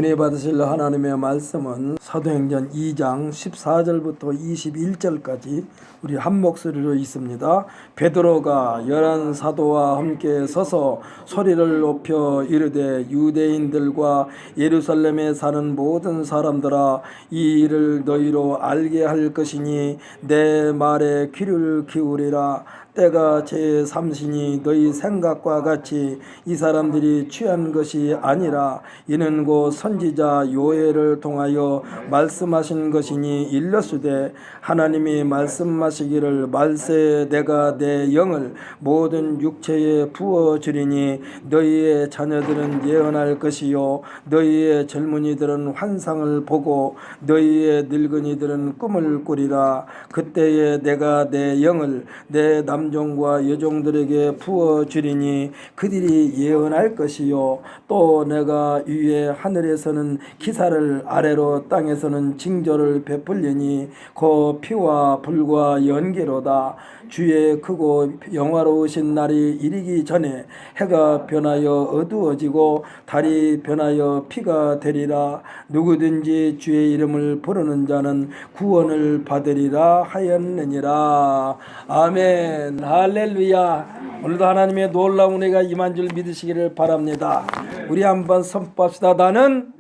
은혜 받으실 하나님의 말씀은 사도행전 2장 14절부터 21절까지 우리 한 목소리로 있습니다. 베드로가 11 사도와 함께 서서 소리를 높여 이르되 유대인들과 예루살렘에 사는 모든 사람들아, 이 일을 너희로 알게 할 것이니 내 말에 귀를 기울이라. 때가 제3시니 너희 생각과 같이 이 사람들이 취한 것이 아니라 이는 곧 선지자 요엘을 통하여 말씀하신 것이니 일렀으되 하나님이 말씀하시기를 말세 내가 내 영을 모든 육체에 부어주리니 너희의 자녀들은 예언할 것이요 너희의 젊은이들은 환상을 보고 너희의 늙은이들은 꿈을 꾸리라. 그때에 내가 내 영을 내 남종과 여종들에게 부어주리니 그들이 예언할 것이요 또 내가 위에 하늘에서는 기사를 아래로 땅에서는 징조를 베풀리니 그 피와 불과 연기로다. 주의 크고 영화로우신 날이 이르기 전에 해가 변하여 어두워지고 달이 변하여 피가 되리라. 누구든지 주의 이름을 부르는 자는 구원을 받으리라 하였느니라. 아멘. 할렐루야. 오늘도 하나님의 놀라운 은혜가 임한 줄 믿으시기를 바랍니다. 우리 한번 선포합시다. 나는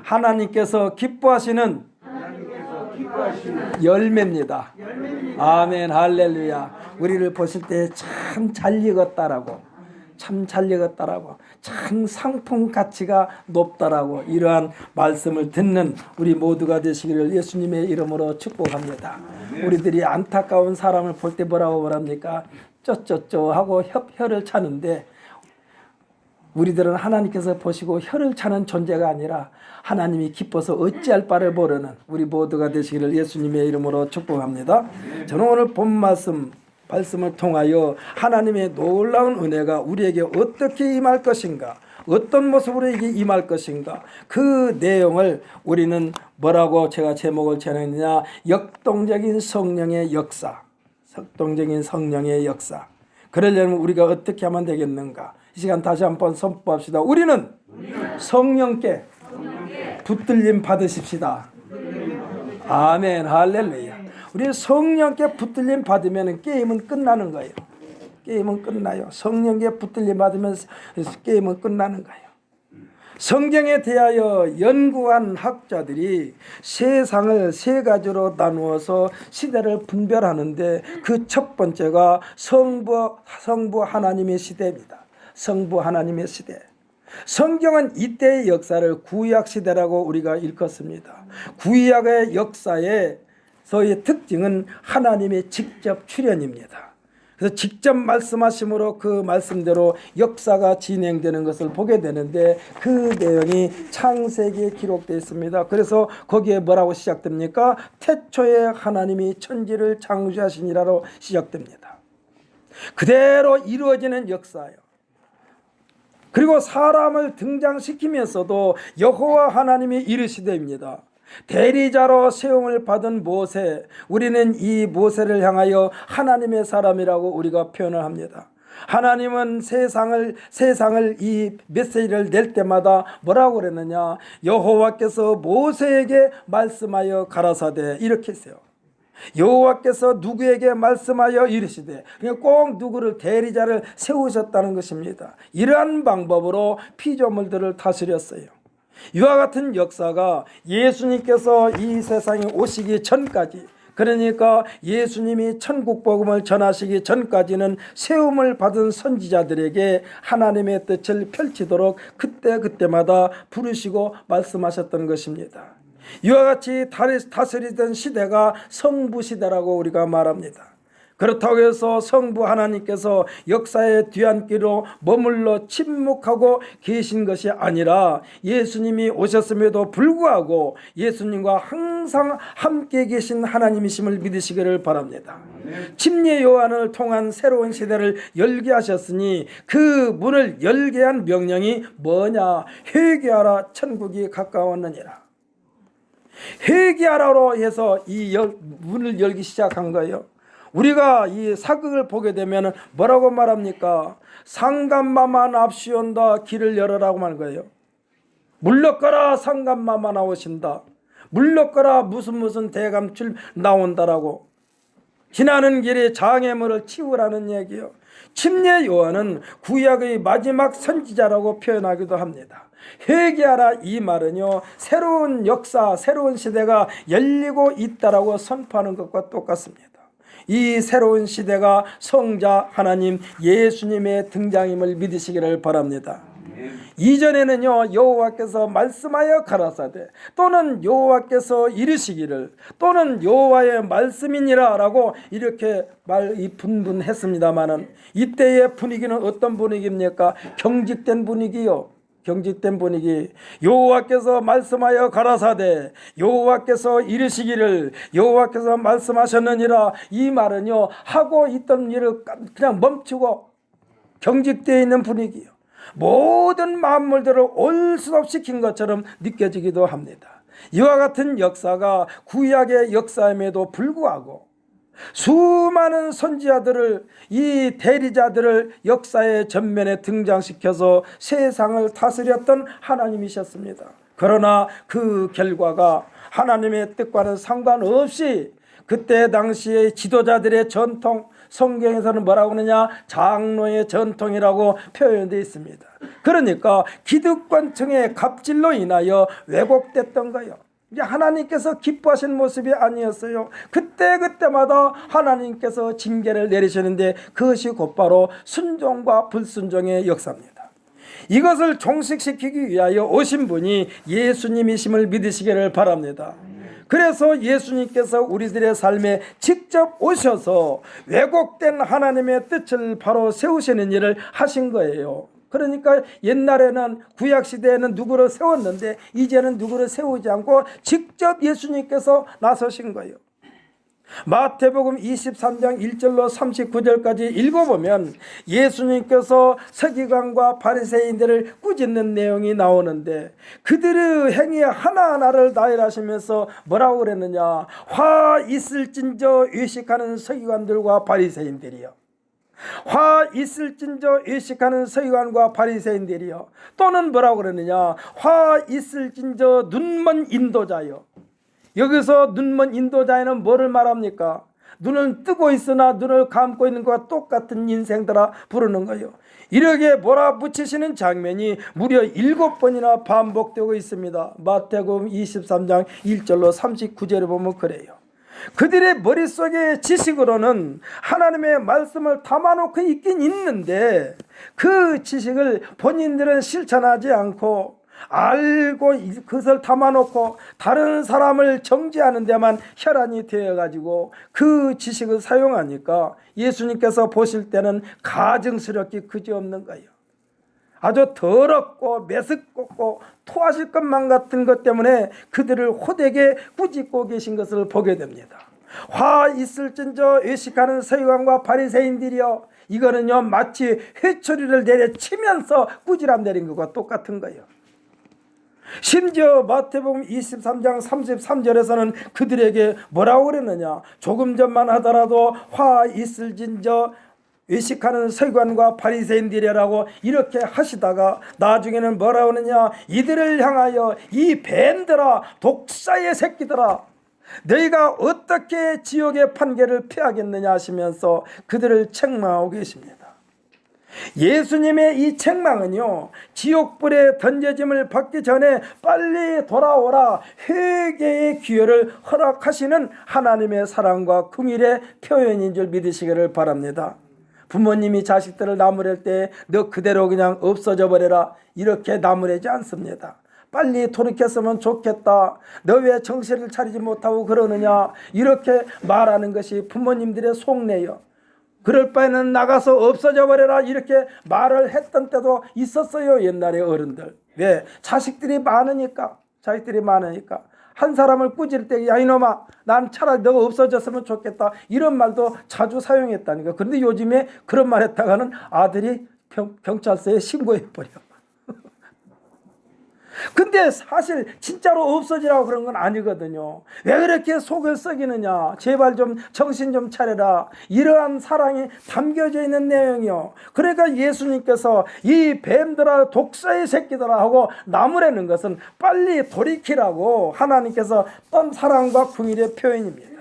하나님께서 기뻐하시는 열매입니다. 아멘. 할렐루야. 우리를 보실 때 참 잘 익었다라고, 참 잘 익었다라고, 참 상품 가치가 높다라고 이러한 말씀을 듣는 우리 모두가 되시기를 예수님의 이름으로 축복합니다. 우리들이 안타까운 사람을 볼 때 뭐라고 말합니까? 쩌쩌쩌 하고 혀를 차는데, 우리들은 하나님께서 보시고 혀를 차는 존재가 아니라 하나님이 기뻐서 어찌할 바를 모르는 우리 모두가 되시기를 예수님의 이름으로 축복합니다. 저는 오늘 본 말씀을 통하여 하나님의 놀라운 은혜가 우리에게 어떻게 임할 것인가, 어떤 모습으로 이게 임할 것인가, 그 내용을 우리는 뭐라고 제가 제목을 정했느냐, 역동적인 성령의 역사. 역동적인 성령의 역사. 그러려면 우리가 어떻게 하면 되겠는가? 이 시간 다시 한번 선포합시다. 우리는 성령께 붙들림 받으십시다. 아멘. 할렐루야. 우리 성령께 붙들림 받으면 게임은 끝나는 거예요. 게임은 끝나요. 성령께 붙들림 받으면 게임은 끝나는 거예요. 성경에 대하여 연구한 학자들이 세상을 세 가지로 나누어서 시대를 분별하는데 그 첫 번째가 성부 하나님의 시대입니다. 성부 하나님의 시대. 성경은 이때의 역사를 구약시대라고 우리가 일컫습니다. 구약의 역사의 특징은 하나님의 직접 출현입니다. 그래서 직접 말씀하심으로 그 말씀대로 역사가 진행되는 것을 보게 되는데 그 내용이 창세기에 기록되어 있습니다. 그래서 거기에 뭐라고 시작됩니까? 태초에 하나님이 천지를 창조하시니라로 시작됩니다. 그대로 이루어지는 역사예요. 그리고 사람을 등장시키면서도 여호와 하나님이 이르시되입니다. 대리자로 세움을 받은 모세, 우리는 이 모세를 향하여 하나님의 사람이라고 우리가 표현을 합니다. 하나님은 세상을 이 메시지를 낼 때마다 뭐라고 그랬느냐, 여호와께서 모세에게 말씀하여 가라사대, 이렇게 했어요. 여호와께서 누구에게 말씀하여 이르시되, 꼭 누구를 대리자를 세우셨다는 것입니다. 이러한 방법으로 피조물들을 다스렸어요. 이와 같은 역사가 예수님께서 이 세상에 오시기 전까지, 그러니까 예수님이 천국 복음을 전하시기 전까지는 세움을 받은 선지자들에게 하나님의 뜻을 펼치도록 그때마다 부르시고 말씀하셨던 것입니다. 이와 같이 다스리던 시대가 성부시대라고 우리가 말합니다. 그렇다고 해서 성부 하나님께서 역사의 뒤안길로 머물러 침묵하고 계신 것이 아니라 예수님이 오셨음에도 불구하고 예수님과 항상 함께 계신 하나님이심을 믿으시기를 바랍니다. 침례 요한을 통한 새로운 시대를 열게 하셨으니 그 문을 열게 한 명령이 뭐냐? 회개하라, 천국이 가까웠느니라. 회개하라로 해서 이 문을 열기 시작한 거예요. 우리가 이 사극을 보게 되면 뭐라고 말합니까? 상감마만 앞시온다, 길을 열어라고 하는 거예요. 물러가라 상감마마 나오신다. 물러가라 무슨 대감출 나온다라고. 지나는 길에 장애물을 치우라는 얘기요. 침례 요한은 구약의 마지막 선지자라고 표현하기도 합니다. 회개하라 이 말은요, 새로운 역사, 새로운 시대가 열리고 있다라고 선포하는 것과 똑같습니다. 이 새로운 시대가 성자 하나님 예수님의 등장임을 믿으시기를 바랍니다. 이전에는요, 여호와께서 말씀하여 가라사대 또는 여호와께서 이르시기를 또는 여호와의 말씀이니라 라고 이렇게 분분했습니다마는 이때의 분위기는 어떤 분위기입니까? 경직된 분위기요. 경직된 분위기. 여호와께서 말씀하여 가라사대 여호와께서 이르시기를 여호와께서 말씀하셨느니라. 이 말은요, 하고 있던 일을 그냥 멈추고 경직되어 있는 분위기요. 모든 만물들을 올수업시킨 것처럼 느껴지기도 합니다. 이와 같은 역사가 구약의 역사임에도 불구하고 수많은 선지자들을, 이 대리자들을 역사의 전면에 등장시켜서 세상을 다스렸던 하나님이셨습니다. 그러나 그 결과가 하나님의 뜻과는 상관없이 그때 당시의 지도자들의 전통, 성경에서는 뭐라고 하느냐, 장로의 전통이라고 표현되어 있습니다. 그러니까 기득권층의 갑질로 인하여 왜곡됐던 거예요. 이제 하나님께서 기뻐하신 모습이 아니었어요. 그때마다 하나님께서 징계를 내리시는데 그것이 곧바로 순종과 불순종의 역사입니다. 이것을 종식시키기 위하여 오신 분이 예수님이심을 믿으시기를 바랍니다. 그래서 예수님께서 우리들의 삶에 직접 오셔서 왜곡된 하나님의 뜻을 바로 세우시는 일을 하신 거예요. 그러니까 옛날에는 구약시대에는 누구를 세웠는데 이제는 누구를 세우지 않고 직접 예수님께서 나서신 거예요. 마태복음 23장 1절로 39절까지 읽어보면 예수님께서 서기관과 바리새인들을 꾸짖는 내용이 나오는데 그들의 행위 하나하나를 나열하시면서 뭐라고 그랬느냐, 화 있을진저 의식하는 서기관들과 바리새인들이요. 화 있을진저 의식하는 서기관과 바리새인들이요. 또는 뭐라고 그러느냐, 화 있을진저 눈먼 인도자요. 여기서 눈먼 인도자에는 뭐를 말합니까? 눈을 뜨고 있으나 눈을 감고 있는 것과 똑같은 인생들아 부르는 거예요. 이렇게 몰아붙이시는 장면이 무려 7번이나 반복되고 있습니다. 마태복음 23장 1절로 39절에 보면 그래요. 그들의 머릿속의 지식으로는 하나님의 말씀을 담아놓고 있긴 있는데 그 지식을 본인들은 실천하지 않고 알고 그것을 담아놓고 다른 사람을 정죄하는 데만 혈안이 되어가지고 그 지식을 사용하니까 예수님께서 보실 때는 가증스럽기 그지없는 거예요. 아주 더럽고 메스껍고 토하실 것만 같은 것 때문에 그들을 호되게 꾸짖고 계신 것을 보게 됩니다. 화 있을진저 의식하는 서기관과 바리새인들이여. 이거는요, 마치 회초리를 내려치면서 꾸지람 내린 것과 똑같은 거예요. 심지어 마태복음 23장 33절에서는 그들에게 뭐라고 그랬느냐, 조금 전만 하더라도 화 있을진저 의식하는 서기관과 바리새인들이라고 이렇게 하시다가 나중에는 뭐라고 하느냐, 이들을 향하여 이 뱀들아, 독사의 새끼들아, 너희가 어떻게 지옥의 판결을 피하겠느냐 하시면서 그들을 책망하고 계십니다. 예수님의 이 책망은요, 지옥불에 던져짐을 받기 전에 빨리 돌아오라 회개의 기회를 허락하시는 하나님의 사랑과 긍휼의 표현인 줄 믿으시기를 바랍니다. 부모님이 자식들을 나무랄 때 너 그대로 그냥 없어져 버려라 이렇게 나무라지 않습니다. 빨리 돌이켰으면 좋겠다, 너 왜 정신을 차리지 못하고 그러느냐, 이렇게 말하는 것이 부모님들의 속내요. 그럴 바에는 나가서 없어져 버려라 이렇게 말을 했던 때도 있었어요. 옛날에 어른들. 왜? 자식들이 많으니까. 한 사람을 꾸질 때 야 이놈아, 난 차라리 너가 없어졌으면 좋겠다 이런 말도 자주 사용했다니까. 그런데 요즘에 그런 말 했다가는 아들이 경찰서에 신고해버려. 근데 사실 진짜로 없어지라고 그런 건 아니거든요. 왜 그렇게 속을 썩이느냐. 제발 좀 정신 좀 차려라. 이러한 사랑이 담겨져 있는 내용이요. 그러니까 예수님께서 이 뱀들아 독사의 새끼들아 하고 나무라는 것은 빨리 돌이키라고 하나님께서 떤 사랑과 긍휼의 표현입니다.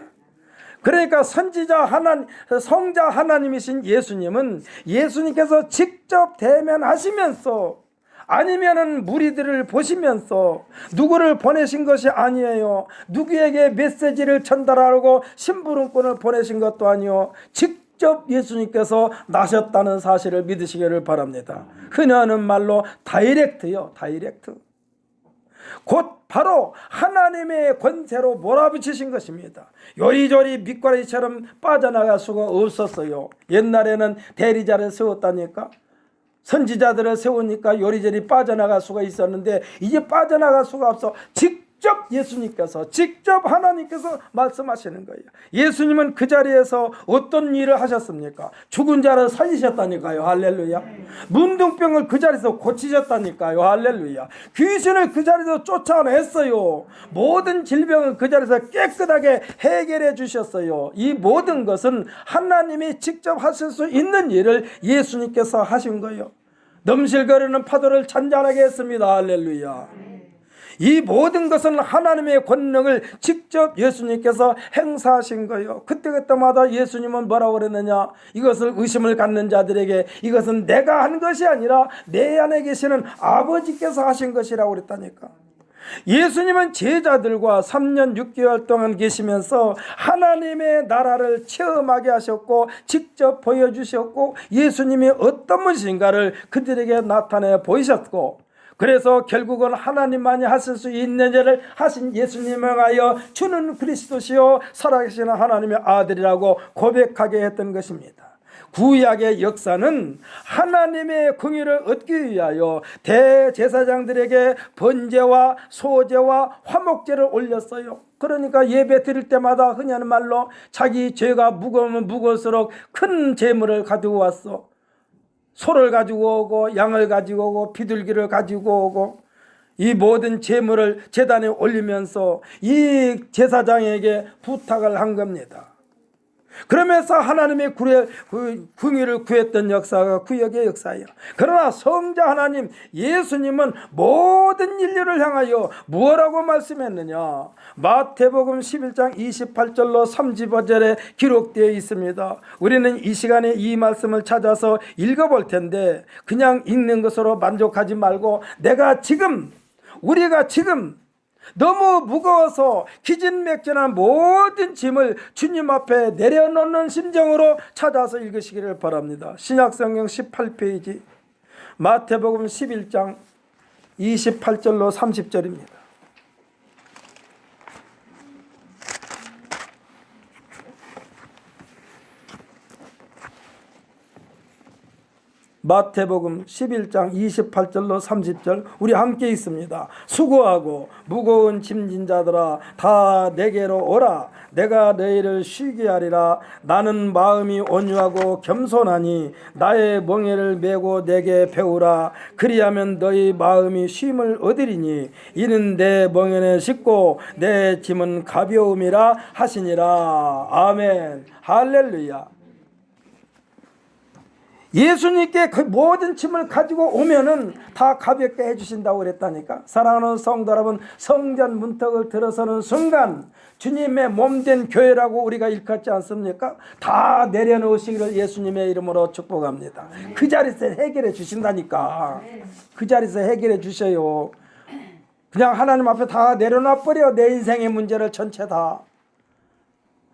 그러니까 선지자 하나님, 성자 하나님이신 예수님은 예수님께서 직접 대면하시면서 아니면은 무리들을 보시면서 누구를 보내신 것이 아니에요. 누구에게 메시지를 전달하려고 심부름꾼을 보내신 것도 아니요. 직접 예수님께서 나셨다는 사실을 믿으시기를 바랍니다. 흔히 하는 말로 다이렉트요. 다이렉트. 곧 바로 하나님의 권세로 몰아붙이신 것입니다. 요리조리 밑가리처럼 빠져나갈 수가 없었어요. 옛날에는 대리자를 세웠다니까. 선지자들을 세우니까 요리조리 빠져나갈 수가 있었는데 이제 빠져나갈 수가 없어. 직접 예수님께서, 직접 하나님께서 말씀하시는 거예요. 예수님은 그 자리에서 어떤 일을 하셨습니까? 죽은 자를 살리셨다니까요. 할렐루야. 문둥병을 그 자리에서 고치셨다니까요. 할렐루야. 귀신을 그 자리에서 쫓아냈어요. 모든 질병을 그 자리에서 깨끗하게 해결해 주셨어요. 이 모든 것은 하나님이 직접 하실 수 있는 일을 예수님께서 하신 거예요. 넘실거리는 파도를 잔잔하게 했습니다. 할렐루야. 이 모든 것은 하나님의 권능을 직접 예수님께서 행사하신 거예요. 그때마다 예수님은 뭐라고 그랬느냐? 이것을 의심을 갖는 자들에게 이것은 내가 한 것이 아니라 내 안에 계시는 아버지께서 하신 것이라고 그랬다니까. 예수님은 제자들과 3년 6개월 동안 계시면서 하나님의 나라를 체험하게 하셨고 직접 보여주셨고 예수님이 어떤 분이신가를 그들에게 나타내 보이셨고, 그래서 결국은 하나님만이 하실 수 있는 일을 하신 예수님을 하여 주는 그리스도시요 살아계시는 하나님의 아들이라고 고백하게 했던 것입니다. 구약의 역사는 하나님의 긍휼을 얻기 위하여 대제사장들에게 번제와 소제와 화목제를 올렸어요. 그러니까 예배 드릴 때마다 흔히 하는 말로 자기 죄가 무거우면 무거울수록 큰 제물을 가지고 왔어. 소를 가지고 오고 양을 가지고 오고 비둘기를 가지고 오고 이 모든 제물을 제단에 올리면서 이 제사장에게 부탁을 한 겁니다. 그러면서 하나님의 긍휼을 구했던 역사가 구약의 역사예요. 그러나 성자 하나님 예수님은 모든 인류를 향하여 무엇라고 말씀했느냐? 마태복음 11장 28절로 35절에 기록되어 있습니다. 우리는 이 시간에 이 말씀을 찾아서 읽어볼 텐데 그냥 읽는 것으로 만족하지 말고 우리가 지금 너무 무거워서 기진맥진한 모든 짐을 주님 앞에 내려놓는 심정으로 찾아서 읽으시기를 바랍니다. 신약성경 18페이지 마태복음 11장 28절로 30절입니다. 마태복음 11장 28절로 30절 우리 함께 있습니다. 수고하고 무거운 짐진 자들아 다 내게로 오라. 내가 너희를 쉬게 하리라. 나는 마음이 온유하고 겸손하니 나의 멍에를 메고 내게 배우라. 그리하면 너희 마음이 쉼을 얻으리니 이는 내 멍에는 쉽고 내 짐은 가벼움이라 하시니라. 아멘. 할렐루야. 예수님께 그 모든 짐을 가지고 오면은 다 가볍게 해주신다고 그랬다니까. 사랑하는 성도 여러분, 성전 문턱을 들어서는 순간 주님의 몸된 교회라고 우리가 일컫지 않습니까? 다 내려놓으시기를 예수님의 이름으로 축복합니다. 그 자리에서 해결해 주신다니까. 그 자리에서 해결해 주셔요. 그냥 하나님 앞에 다 내려놔버려. 내 인생의 문제를 전체 다.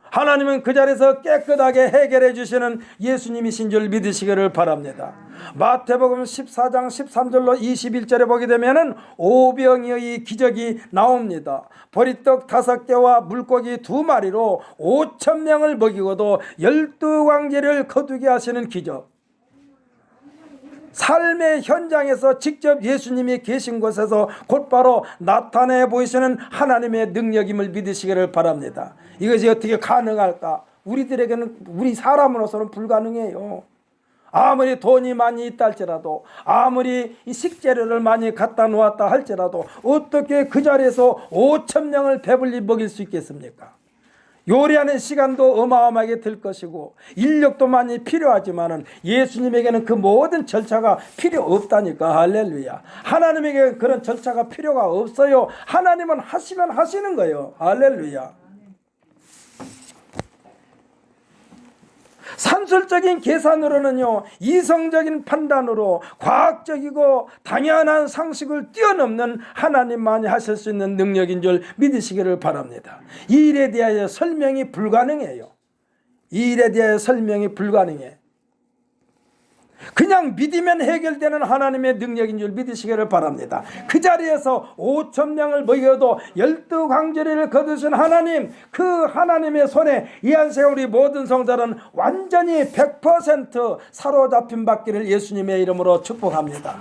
하나님은 그 자리에서 깨끗하게 해결해 주시는 예수님이신 줄 믿으시기를 바랍니다. 마태복음 14장 13절로 21절에 보게 되면은 오병이의 기적이 나옵니다. 보리떡 5개와 물고기 2마리로 5,000명을 먹이고도 12광제를 거두게 하시는 기적. 삶의 현장에서 직접 예수님이 계신 곳에서 곧바로 나타내 보이시는 하나님의 능력임을 믿으시기를 바랍니다. 이것이 어떻게 가능할까? 우리 사람으로서는 불가능해요. 아무리 돈이 많이 있다 할지라도, 아무리 이 식재료를 많이 갖다 놓았다 할지라도 어떻게 그 자리에서 5,000명을 배불리 먹일 수 있겠습니까? 요리하는 시간도 어마어마하게 들 것이고 인력도 많이 필요하지만은 예수님에게는 그 모든 절차가 필요 없다니까. 할렐루야. 하나님에게 그런 절차가 필요가 없어요. 하나님은 하시면 하시는 거예요. 할렐루야. 산술적인 계산으로는요, 이성적인 판단으로 과학적이고 당연한 상식을 뛰어넘는 하나님만이 하실 수 있는 능력인 줄 믿으시기를 바랍니다. 이 일에 대하여 설명이 불가능해요. 이 일에 대하여 설명이 불가능해. 그냥 믿으면 해결되는 하나님의 능력인 줄 믿으시기를 바랍니다. 그 자리에서 5,000명을 먹여도 12광주리를 거두신 하나님, 그 하나님의 손에 이 한생 우리 모든 성도는 완전히 100% 사로잡힌 받기를 예수님의 이름으로 축복합니다.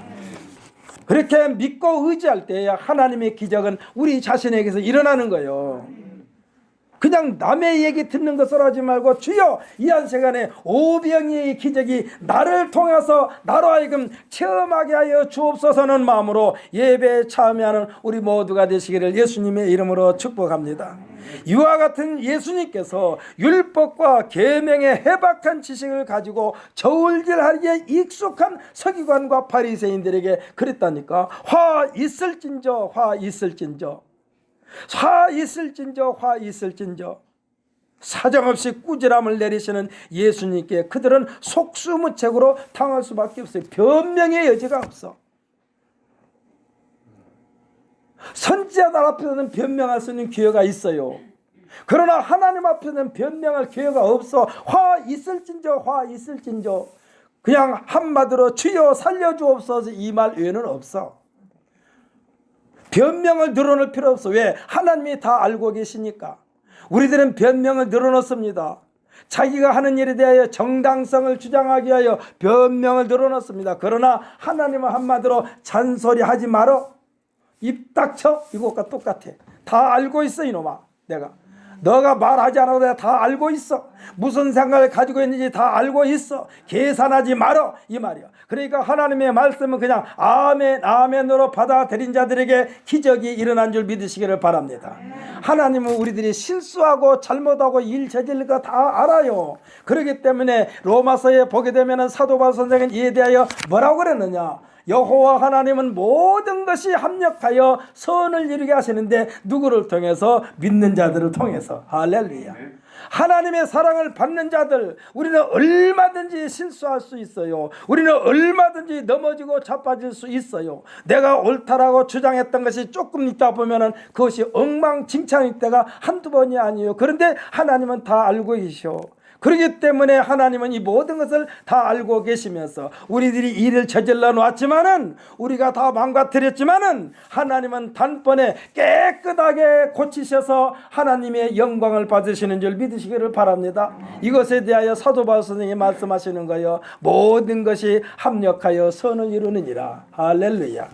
그렇게 믿고 의지할 때에 하나님의 기적은 우리 자신에게서 일어나는 거예요. 그냥 남의 얘기 듣는 것을 하지 말고, 주여 이 한 시간에 오병이의 기적이 나를 통해서 나로 하여금 체험하게 하여 주옵소서는 마음으로 예배에 참여하는 우리 모두가 되시기를 예수님의 이름으로 축복합니다. 이와 같은 예수님께서 율법과 계명의 해박한 지식을 가지고 저울질하기에 익숙한 서기관과 바리새인들에게 그랬다니까. 화 있을진저, 화 있을진저, 화 있을진저, 화 있을진저. 사정없이 꾸지람을 내리시는 예수님께 그들은 속수무책으로 당할 수밖에 없어요. 변명의 여지가 없어. 선지자들 앞에서는 변명할 수 있는 기회가 있어요. 그러나 하나님 앞에서는 변명할 기회가 없어. 화 있을진저, 화 있을진저. 그냥 한마디로 주여 살려주옵소서 이 말 외에는 없어. 변명을 늘어놓을 필요 없어. 왜? 하나님이 다 알고 계시니까. 우리들은 변명을 늘어놓습니다. 자기가 하는 일에 대하여 정당성을 주장하기 위하여 변명을 늘어놓습니다. 그러나 하나님은 한마디로 잔소리하지 말어. 입 닥쳐. 이것과 똑같아. 다 알고 있어 이놈아. 내가 너가 말하지 않아도 내가 다 알고 있어. 무슨 생각을 가지고 있는지 다 알고 있어. 계산하지 말어 이 말이야. 그러니까 하나님의 말씀은 그냥 아멘 아멘으로 받아들인 자들에게 기적이 일어난 줄 믿으시기를 바랍니다. 하나님은 우리들이 실수하고 잘못하고 일 저질 거 다 알아요. 그렇기 때문에 로마서에 보게 되면 사도 바울 선생은 이에 대하여 뭐라고 그랬느냐. 여호와 하나님은 모든 것이 합력하여 선을 이루게 하시는데 누구를 통해서? 믿는 자들을 통해서. 할렐루야. 하나님의 사랑을 받는 자들, 우리는 얼마든지 실수할 수 있어요. 우리는 얼마든지 넘어지고 자빠질 수 있어요. 내가 옳다라고 주장했던 것이 조금 있다 보면은 그것이 엉망진창일 때가 한두 번이 아니에요. 그런데 하나님은 다 알고 계셔. 그렇기 때문에 하나님은 이 모든 것을 다 알고 계시면서 우리들이 일을 저질러 놓았지만은, 우리가 다 망가뜨렸지만은 하나님은 단번에 깨끗하게 고치셔서 하나님의 영광을 받으시는 줄 믿으시기를 바랍니다. 이것에 대하여 사도 바울 선생님이 말씀하시는 거예요. 모든 것이 합력하여 선을 이루느니라. 할렐루야.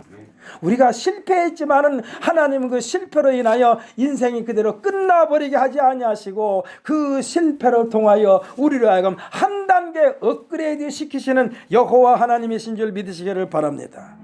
우리가 실패했지만은 하나님은 그 실패로 인하여 인생이 그대로 끝나버리게 하지 아니하시고 그 실패를 통하여 우리로 하여금 한 단계 업그레이드 시키시는 여호와 하나님이신 줄 믿으시기를 바랍니다.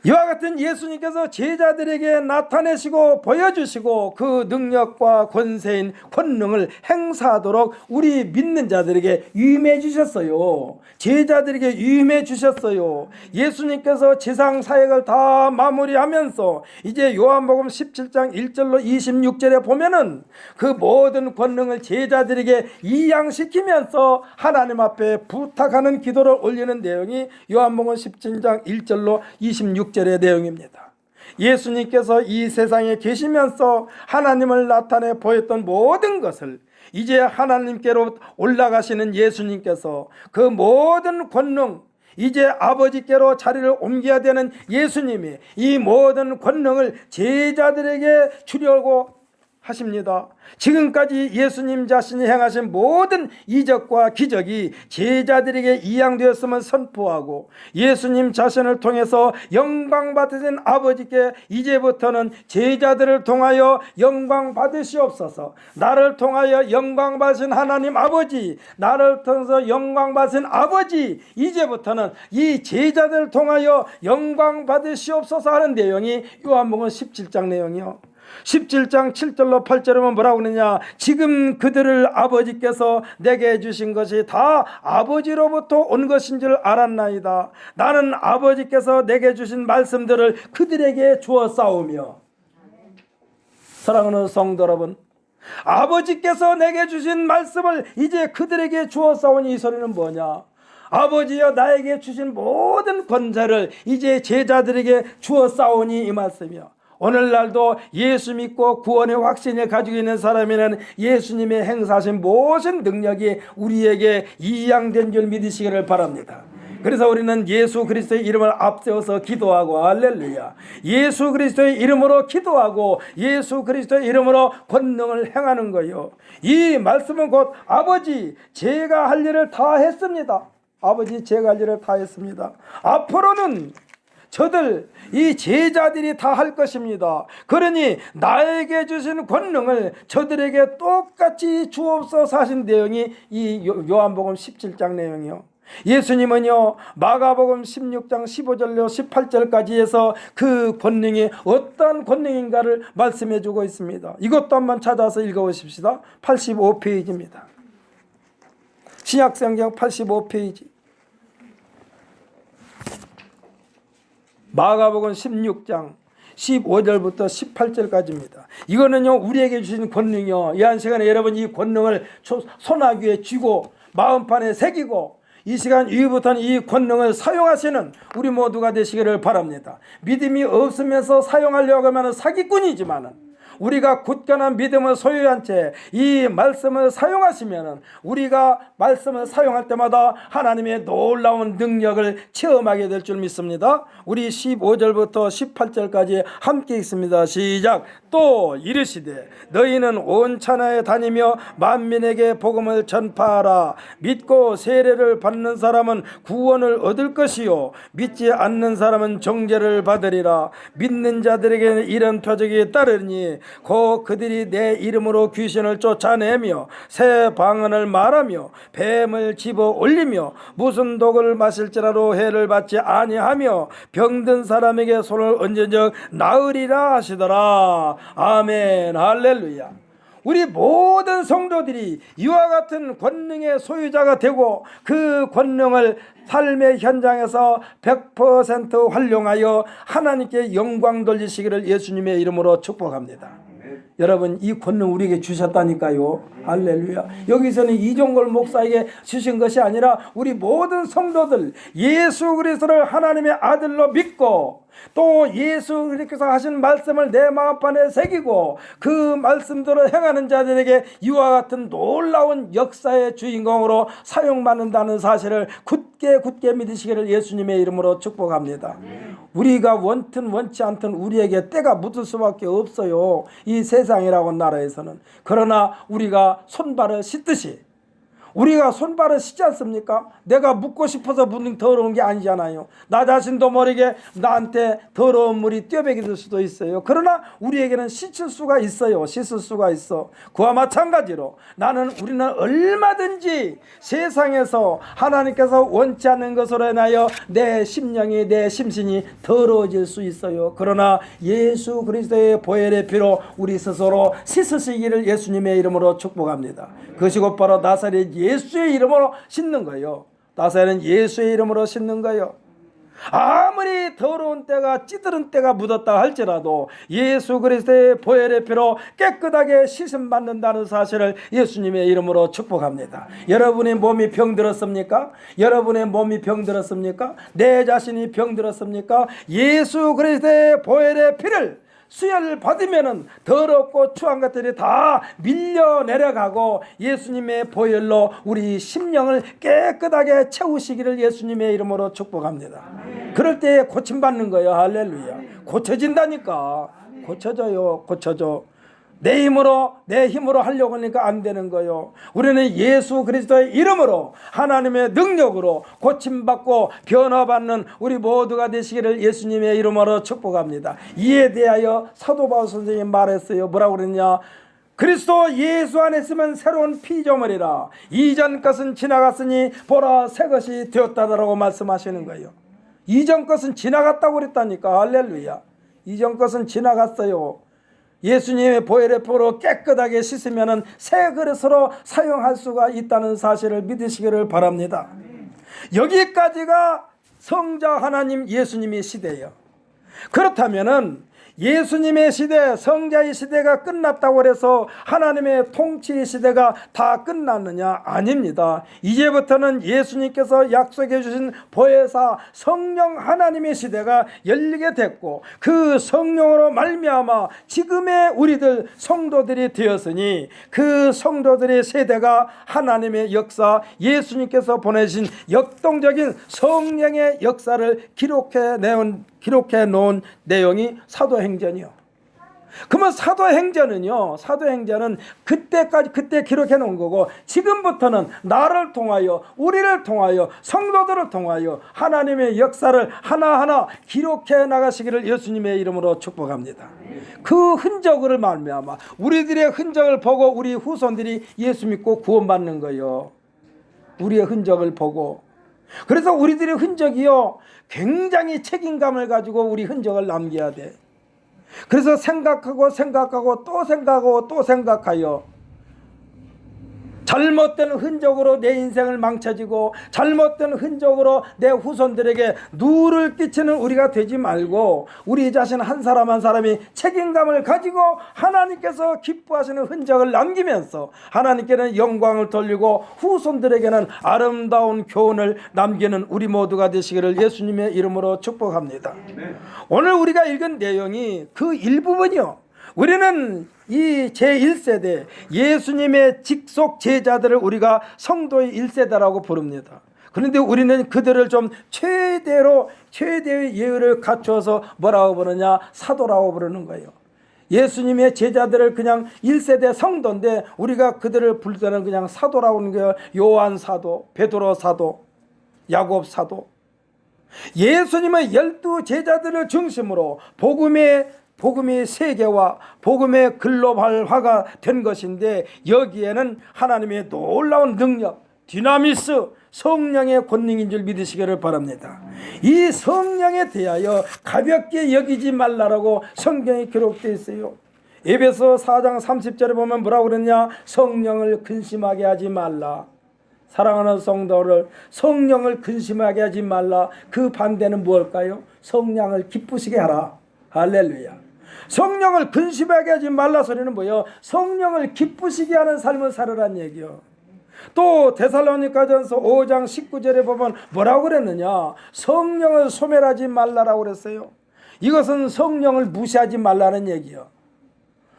이와 같은 예수님께서 제자들에게 나타내시고 보여주시고 그 능력과 권세인 권능을 행사하도록 우리 믿는 자들에게 유임해 주셨어요. 제자들에게 유임해 주셨어요. 예수님께서 지상 사역을 다 마무리하면서 이제 요한복음 17장 1절로 26절에 보면은 그 모든 권능을 제자들에게 이양시키면서 하나님 앞에 부탁하는 기도를 올리는 내용이 요한복음 17장 1절로 26절의 내용입니다. 예수님께서 이 세상에 계시면서 하나님을 나타내 보였던 모든 것을 이제 하나님께로 올라가시는 예수님께서 그 모든 권능, 이제 아버지께로 자리를 옮겨야 되는 예수님이 이 모든 권능을 제자들에게 주려고 하십니다. 지금까지 예수님 자신이 행하신 모든 이적과 기적이 제자들에게 이양되었음을 선포하고 예수님 자신을 통해서 영광 받으신 아버지께 이제부터는 제자들을 통하여 영광 받으시옵소서. 나를 통하여 영광 받으신 하나님 아버지, 나를 통해서 영광 받으신 아버지, 이제부터는 이 제자들을 통하여 영광 받으시옵소서 하는 내용이 요한복음 17장 내용이요. 17장 7절로 8절은 뭐라고 그러냐. 지금 그들을 아버지께서 내게 주신 것이 다 아버지로부터 온 것인 줄 알았나이다. 나는 아버지께서 내게 주신 말씀들을 그들에게 주었사오며. 사랑하는 성도 여러분, 아버지께서 내게 주신 말씀을 이제 그들에게 주었사오니 이 소리는 뭐냐. 아버지여 나에게 주신 모든 권세를 이제 제자들에게 주었사오니 이 말씀이요. 오늘날도 예수 믿고 구원의 확신을 가지고 있는 사람에는 예수님의 행사하신 모든 능력이 우리에게 이양된 줄 믿으시기를 바랍니다. 그래서 우리는 예수 그리스도의 이름을 앞세워서 기도하고, 할렐루야, 예수 그리스도의 이름으로 기도하고 예수 그리스도의 이름으로 권능을 행하는 거예요. 이 말씀은 곧 아버지 제가 할 일을 다 했습니다. 아버지 제가 할 일을 다 했습니다. 앞으로는 저들 이 제자들이 다 할 것입니다. 그러니 나에게 주신 권능을 저들에게 똑같이 주옵소서 하신 내용이 이 요한복음 17장 내용이요. 예수님은요 마가복음 16장 15절로 18절까지 해서 그 권능이 어떠한 권능인가를 말씀해 주고 있습니다. 이것도 한번 찾아서 읽어보십시다. 85페이지입니다. 신약성경 85페이지. 마가복음 16장 15절부터 18절까지입니다. 이거는요 우리에게 주신 권능이요. 이 한 시간에 여러분 이 권능을 손아귀에 쥐고 마음판에 새기고 이 시간 이후부터는 이 권능을 사용하시는 우리 모두가 되시기를 바랍니다. 믿음이 없으면서 사용하려고 하면 사기꾼이지만은 우리가 굳건한 믿음을 소유한 채 이 말씀을 사용하시면 우리가 말씀을 사용할 때마다 하나님의 놀라운 능력을 체험하게 될 줄 믿습니다. 우리 15절부터 18절까지 함께 읽습니다. 시작. 또 이르시되 너희는 온 천하에 다니며 만민에게 복음을 전파하라. 믿고 세례를 받는 사람은 구원을 얻을 것이요 믿지 않는 사람은 정죄를 받으리라. 믿는 자들에게는 이런 표적이 따르니 곧 그들이 내 이름으로 귀신을 쫓아내며 새 방언을 말하며 뱀을 집어 올리며 무슨 독을 마실지라도 해를 받지 아니하며 병든 사람에게 손을 얹은 적 나으리라 하시더라. 아멘. 할렐루야. 우리 모든 성도들이 이와 같은 권능의 소유자가 되고 그 권능을 삶의 현장에서 100% 활용하여 하나님께 영광 돌리시기를 예수님의 이름으로 축복합니다. 여러분 이 권능 우리에게 주셨다니까요. 할렐루야. 여기서는 이종걸 목사에게 주신 것이 아니라 우리 모든 성도들 예수 그리스도를 하나님의 아들로 믿고 또 예수 그리스도께서 하신 말씀을 내 마음판에 새기고 그 말씀대로 행하는 자들에게 이와 같은 놀라운 역사의 주인공으로 사용받는다는 사실을 굳게 믿으시기를 예수님의 이름으로 축복합니다. 우리가 원튼 원치 않든 우리에게 때가 묻을 수밖에 없어요. 이 세상이라고 나라에서는. 그러나 우리가 손발을 씻듯이 우리가 손발을 씻지 않습니까? 내가 묻고 싶어서 묻는 더러운 게 아니잖아요. 나 자신도 모르게 나한테 더러운 물이 뛰어배기 될 수도 있어요. 그러나 우리에게는 씻을 수가 있어요. 씻을 수가 있어. 그와 마찬가지로 우리는 얼마든지 세상에서 하나님께서 원치 않는 것으로 인하여 내 심령이 내 심신이 더러워질 수 있어요. 그러나 예수 그리스도의 보혈의 피로 우리 스스로 씻으시기를 예수님의 이름으로 축복합니다. 그것이 곧바로 나사렛 예수의 이름으로 씻는 거예요. 나사렛은 예수의 이름으로 씻는 거예요. 아무리 더러운 때가 찌들은 때가 묻었다 할지라도 예수 그리스도의 보혈의 피로 깨끗하게 씻음 받는다는 사실을 예수님의 이름으로 축복합니다. 여러분의 몸이 병들었습니까? 여러분의 몸이 병들었습니까? 내 자신이 병들었습니까? 예수 그리스도의 보혈의 피를 수혈을 받으면은 더럽고 추한 것들이 다 밀려 내려가고 예수님의 보혈로 우리 심령을 깨끗하게 채우시기를 예수님의 이름으로 축복합니다. 그럴 때 고침받는 거예요. 할렐루야. 고쳐진다니까. 고쳐져요. 고쳐져. 내 힘으로 내 힘으로 하려고 하니까 안 되는 거요. 우리는 예수 그리스도의 이름으로 하나님의 능력으로 고침받고 변화받는 우리 모두가 되시기를 예수님의 이름으로 축복합니다. 이에 대하여 사도 바울 선생님이 말했어요. 뭐라고 그랬냐? 그리스도 예수 안에 있으면 새로운 피조물이라. 이전 것은 지나갔으니 보라 새 것이 되었다라고 말씀하시는 거예요. 이전 것은 지나갔다고 그랬다니까. 할렐루야. 이전 것은 지나갔어요. 예수님의 보혈의 피로 깨끗하게 씻으면 새 그릇으로 사용할 수가 있다는 사실을 믿으시기를 바랍니다. 여기까지가 성자 하나님 예수님의 시대예요. 그렇다면은 예수님의 시대, 성자의 시대가 끝났다고 해서 하나님의 통치의 시대가 다 끝났느냐? 아닙니다. 이제부터는 예수님께서 약속해 주신 보혜사 성령 하나님의 시대가 열리게 됐고, 그 성령으로 말미암아 지금의 우리들 성도들이 되었으니 그 성도들의 세대가 하나님의 역사, 예수님께서 보내신 역동적인 성령의 역사를 기록해 놓은 내용이 사도행전이요. 그러면 사도행전은 그때 기록해 놓은 거고, 지금부터는 나를 통하여, 우리를 통하여, 성도들을 통하여 하나님의 역사를 하나하나 기록해 나가시기를 예수님의 이름으로 축복합니다. 그 흔적을 말미암아 우리들의 흔적을 보고 우리 후손들이 예수 믿고 구원받는 거예요. 우리의 흔적을 보고. 그래서 우리들의 흔적이요, 굉장히 책임감을 가지고 우리 흔적을 남겨야 돼. 그래서 생각하고 또 생각하여 잘못된 흔적으로 내 인생을 망쳐지고 잘못된 흔적으로 내 후손들에게 누를 끼치는 우리가 되지 말고, 우리 자신 한 사람 한 사람이 책임감을 가지고 하나님께서 기뻐하시는 흔적을 남기면서 하나님께는 영광을 돌리고 후손들에게는 아름다운 교훈을 남기는 우리 모두가 되시기를 예수님의 이름으로 축복합니다. 오늘 우리가 읽은 내용이 그 일부분이요. 우리는 이 제1세대 예수님의 직속 제자들을 우리가 성도의 1세대라고 부릅니다. 그런데 우리는 그들을 좀 최대의 예의를 갖춰서 뭐라고 부르냐? 사도라고 부르는 거예요. 예수님의 제자들을 그냥 1세대 성도인데 우리가 그들을 부를 때는 그냥 사도라고 하는 거예요. 요한 사도, 베드로 사도, 야곱 사도. 예수님의 12 제자들을 중심으로 복음의 세계와 복음의 글로벌화가 된 것인데, 여기에는 하나님의 놀라운 능력, 디나미스, 성령의 권능인 줄 믿으시기를 바랍니다. 이 성령에 대하여 가볍게 여기지 말라라고 성경에 기록되어 있어요. 에베소 4장 30절에 보면 뭐라고 그랬냐? 성령을 근심하게 하지 말라. 사랑하는 성도를, 성령을 근심하게 하지 말라. 그 반대는 무엇일까요? 성령을 기쁘시게 하라. 할렐루야. 성령을 근심하게 하지 말라 소리는 뭐예요? 성령을 기쁘시게 하는 삶을 살으란 얘기요. 또 데살로니가전서 5장 19절에 보면 뭐라고 그랬느냐? 성령을 소멸하지 말라라고 그랬어요. 이것은 성령을 무시하지 말라는 얘기요.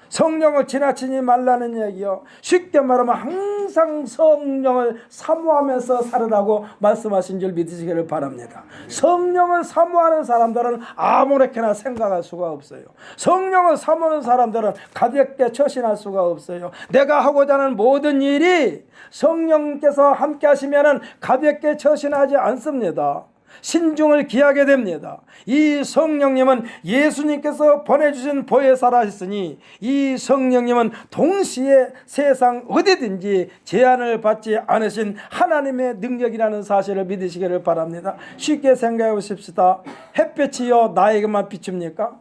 성령을 지나치지 말라는 얘기요. 쉽게 말하면 항상 성령을 사모하면서 살으라고 말씀하신 줄 믿으시기를 바랍니다. 성령을 사모하는 사람들은 아무렇게나 생각할 수가 없어요. 성령을 사모하는 사람들은 가볍게 처신할 수가 없어요. 내가 하고자 하는 모든 일이 성령께서 함께 하시면 가볍게 처신하지 않습니다. 신중을 기하게 됩니다. 이 성령님은 예수님께서 보내주신 보혜사라 했으니, 이 성령님은 동시에 세상 어디든지 제한을 받지 않으신 하나님의 능력이라는 사실을 믿으시기를 바랍니다. 쉽게 생각해 보십시다. 햇볕이요 나에게만 비춥니까?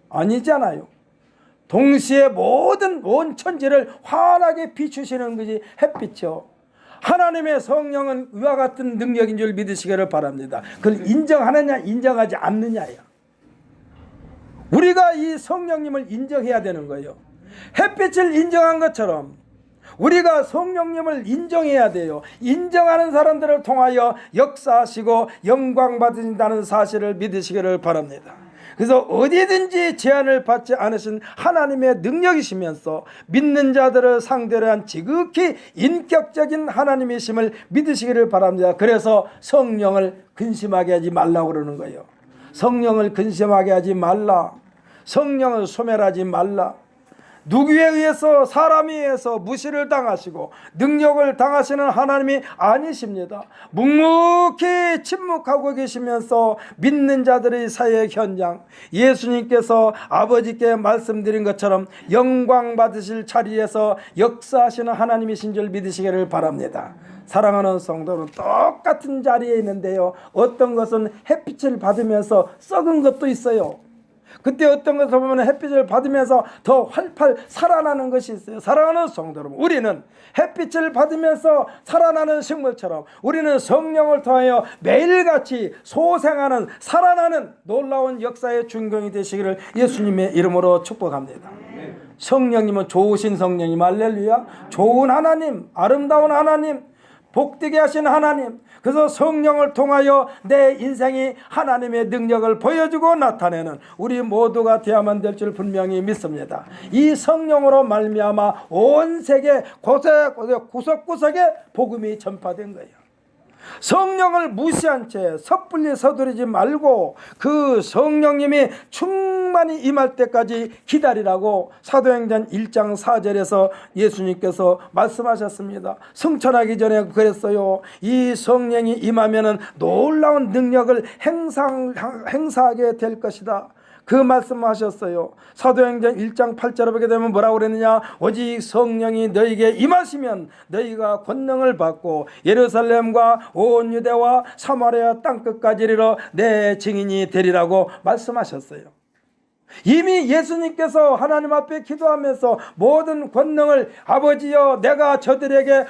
아니잖아요. 동시에 온 천지를 환하게 비추시는 것이 햇빛이요. 하나님의 성령은 이와 같은 능력인 줄 믿으시기를 바랍니다. 그걸 인정하느냐 인정하지 않느냐야. 우리가 이 성령님을 인정해야 되는 거예요. 햇빛을 인정한 것처럼 우리가 성령님을 인정해야 돼요. 인정하는 사람들을 통하여 역사하시고 영광 받으신다는 사실을 믿으시기를 바랍니다. 그래서 어디든지 제한을 받지 않으신 하나님의 능력이시면서 믿는 자들을 상대로 한 지극히 인격적인 하나님이심을 믿으시기를 바랍니다. 그래서 성령을 근심하게 하지 말라고 그러는 거예요. 성령을 근심하게 하지 말라. 성령을 소멸하지 말라. 누구에 의해서, 사람에 의해서 무시를 당하시고 능력을 당하시는 하나님이 아니십니다. 묵묵히 침묵하고 계시면서 믿는 자들의 사회 현장, 예수님께서 아버지께 말씀드린 것처럼 영광 받으실 자리에서 역사하시는 하나님이신 줄 믿으시기를 바랍니다. 사랑하는 성도는 똑같은 자리에 있는데요, 어떤 것은 햇빛을 받으면서 썩은 것도 있어요. 그때 어떤 것을 보면 햇빛을 받으면서 더 활팔 살아나는 것이 있어요. 사랑하는 성도 여러분, 우리는 햇빛을 받으면서 살아나는 식물처럼 우리는 성령을 통하여 매일같이 소생하는, 살아나는 놀라운 역사의 준경이 되시기를 예수님의 이름으로 축복합니다. 성령님은 좋으신 성령님, 할렐루야. 좋은 하나님, 아름다운 하나님, 복되게 하신 하나님, 그래서 성령을 통하여 내 인생이 하나님의 능력을 보여주고 나타내는 우리 모두가 되어야만 될 줄 분명히 믿습니다. 이 성령으로 말미암아 온 세계 구석구석에 복음이 전파된 거예요. 성령을 무시한 채 섣불리 서두르지 말고 그 성령님이 충만히 임할 때까지 기다리라고 사도행전 1장 4절에서 예수님께서 말씀하셨습니다. 승천하기 전에 그랬어요. 이 성령이 임하면 놀라운 능력을 행사하게 될 것이다. 그 말씀하셨어요. 사도행전 1장 8절에 보게 되면 뭐라고 그랬느냐? 오직 성령이 너희에게 임하시면 너희가 권능을 받고 예루살렘과 온 유대와 사마리아 땅끝까지 이르러 내 증인이 되리라고 말씀하셨어요. 이미 예수님께서 하나님 앞에 기도하면서 모든 권능을 아버지여 내가 저들에게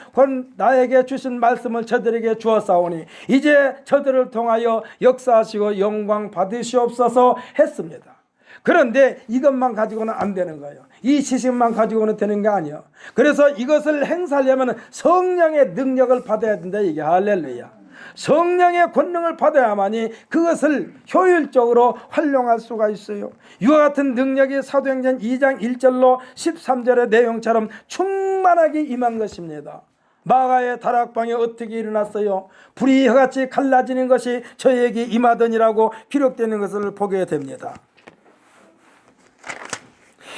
나에게 주신 말씀을 저들에게 주었사오니 이제 저들을 통하여 역사하시고 영광 받으시옵소서 했습니다. 그런데 이것만 가지고는 안 되는 거예요. 이 지식만 가지고는 되는 게 아니에요. 그래서 이것을 행사하려면 성령의 능력을 받아야 된다, 이게. 할렐루야. 성령의 권능을 받아야만이 그것을 효율적으로 활용할 수가 있어요. 이와 같은 능력이 사도행전 2장 1절로 13절의 내용처럼 충만하게 임한 것입니다. 마가의 다락방에 어떻게 일어났어요? 불이 혀같이 갈라지는 것이 저에게 임하더니라고 기록되는 것을 보게 됩니다.